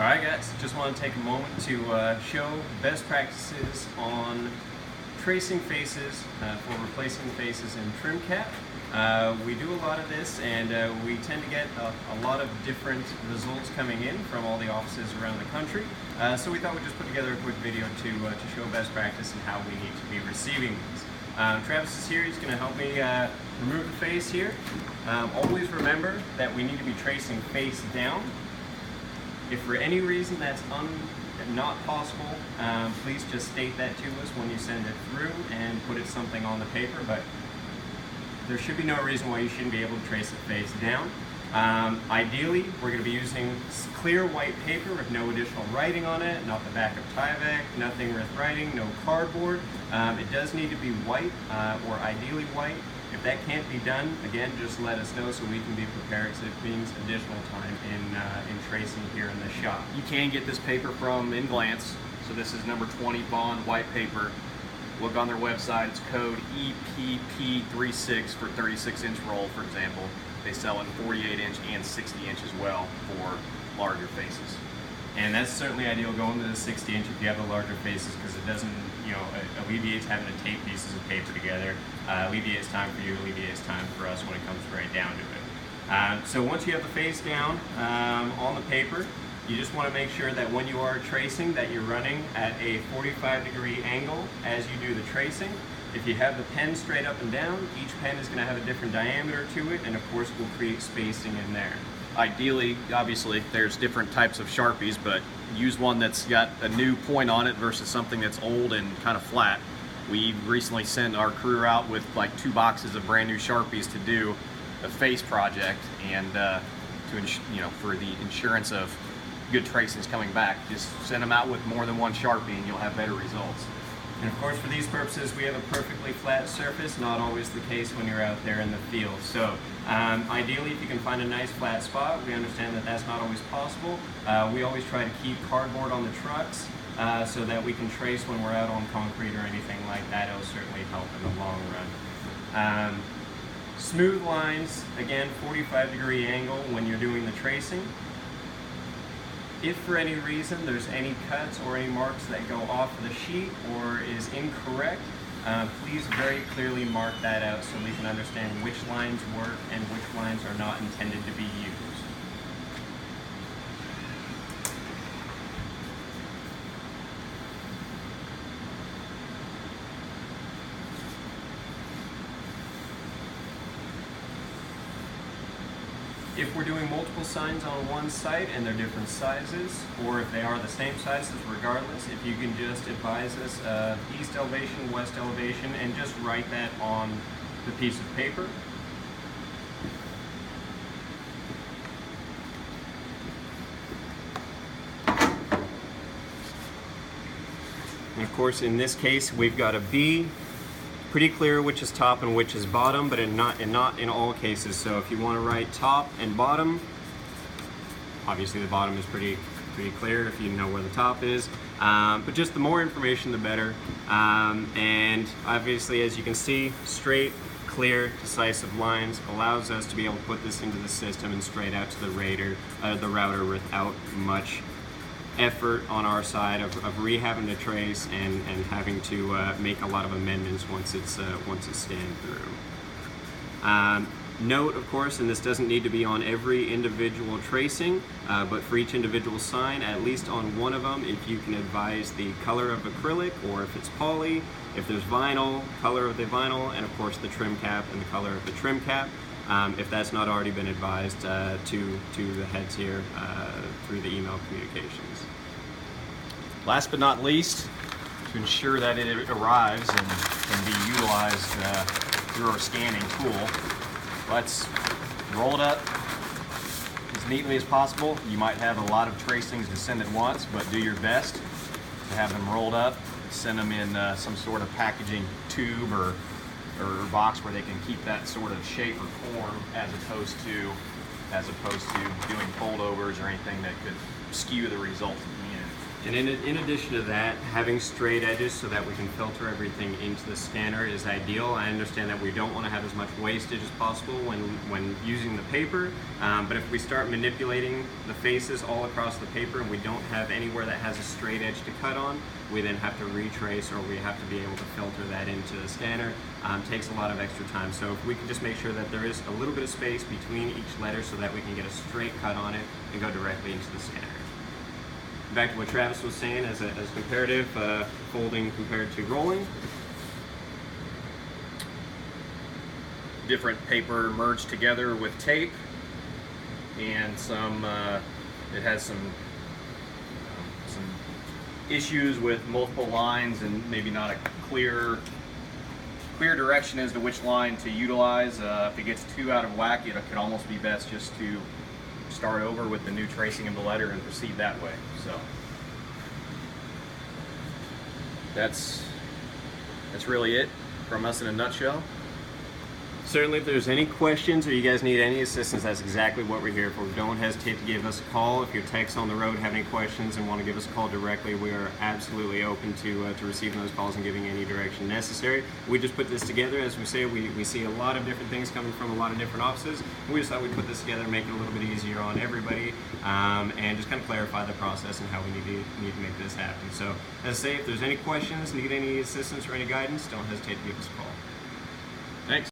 Alright guys, just want to take a moment to show best practices on tracing faces for replacing faces in trim cap. We do a lot of this and we tend to get a lot of different results coming in from all the offices around the country. So we thought we'd just put together a quick video to show best practice and how we need to be receiving these. Travis is here, he's going to help me remove the face here. Always remember that we need to be tracing face down. If for any reason that's not possible, please just state that to us when you send it through and put something on the paper, but there should be no reason why you shouldn't be able to trace it face down. Ideally, we're going to be using clear white paper with no additional writing on it, not the back of Tyvek, nothing with writing, no cardboard. It does need to be white, or ideally white. If that can't be done, again, just let us know so we can be prepared, because it means additional time in tracing here in the shop. You can get this paper from InGlance. So this is number 20 Bond white paper. Look on their website, it's code EPP36 for 36-inch roll, for example. They sell in 48-inch and 60-inch as well for larger faces. And that's certainly ideal going to the 60-inch if you have the larger faces, because it doesn't, alleviates having to tape pieces of paper together. Alleviates time for you, alleviates time for us when it comes right down to it. So once you have the face down on the paper, you just want to make sure that when you are tracing that you're running at a 45-degree angle as you do the tracing. If you have the pen straight up and down, each pen is going to have a different diameter to it, and of course will create spacing in there. Ideally, obviously, there's different types of Sharpies, but use one that's got a new point on it versus something that's old and kind of flat. We recently sent our crew out with like 2 boxes of brand new Sharpies to do a face project, and for the insurance of good tracings coming back, just send them out with more than one Sharpie and you'll have better results. And of course, for these purposes, we have a perfectly flat surface, not always the case when you're out there in the field. So ideally, if you can find a nice flat spot, we understand that that's not always possible. We always try to keep cardboard on the trucks so that we can trace when we're out on concrete or anything like that. It'll certainly help in the long run. Smooth lines, again, 45-degree angle when you're doing the tracing. If for any reason there's any cuts or any marks that go off the sheet or is incorrect, please very clearly mark that out so we can understand which lines work and which lines are not intended to be used. If we're doing multiple signs on one site and they're different sizes, or if they are the same sizes regardless, if you can just advise us east elevation, west elevation, and just write that on the piece of paper. And of course, in this case, we've got a B. Pretty clear which is top and which is bottom, but not in all cases. So if you want to write top and bottom, obviously the bottom is pretty clear if you know where the top is. But just the more information, the better. And obviously, as you can see, straight, clear, decisive lines allows us to be able to put this into the system and straight out to the router without much effort on our side of rehabbing to trace and having to make a lot of amendments once it's scanned through. Note, of course, and this doesn't need to be on every individual tracing, but for each individual sign, at least on one of them, if you can advise the color of acrylic, or if it's poly, if there's vinyl, color of the vinyl, and of course the trim cap and the color of the trim cap. If that's not already been advised to the heads here through the email communications. Last but not least, to ensure that it arrives and can be utilized through our scanning tool, let's roll it up as neatly as possible. You might have a lot of tracings to send at once, but do your best to have them rolled up. Send them in some sort of packaging tube or box where they can keep that sort of shape or form, as opposed to doing foldovers or anything that could skew the results at the end. And in addition to that, having straight edges so that we can filter everything into the scanner is ideal. I understand that we don't want to have as much wastage as possible when using the paper, but if we start manipulating the faces all across the paper and we don't have anywhere that has a straight edge to cut on, we then have to retrace, or we have to be able to filter that into the scanner. Takes a lot of extra time. So if we can just make sure that there is a little bit of space between each letter so that we can get a straight cut on it and go directly into the scanner. Back to what Travis was saying as comparative, folding compared to rolling. Different paper merged together with tape, and it has some issues with multiple lines and maybe not a clear direction as to which line to utilize. If it gets too out of whack, it could almost be best just to start over with the new tracing of the letter and proceed that way. So that's really it from us in a nutshell. Certainly, if there's any questions or you guys need any assistance, that's exactly what we're here for. Don't hesitate to give us a call. If your techs on the road have any questions and want to give us a call directly, we are absolutely open to receiving those calls and giving any direction necessary. We just put this together. As we say, we see a lot of different things coming from a lot of different offices. We just thought we'd put this together and make it a little bit easier on everybody, and just kind of clarify the process and how we need to make this happen. So, as I say, if there's any questions, need any assistance or any guidance, don't hesitate to give us a call.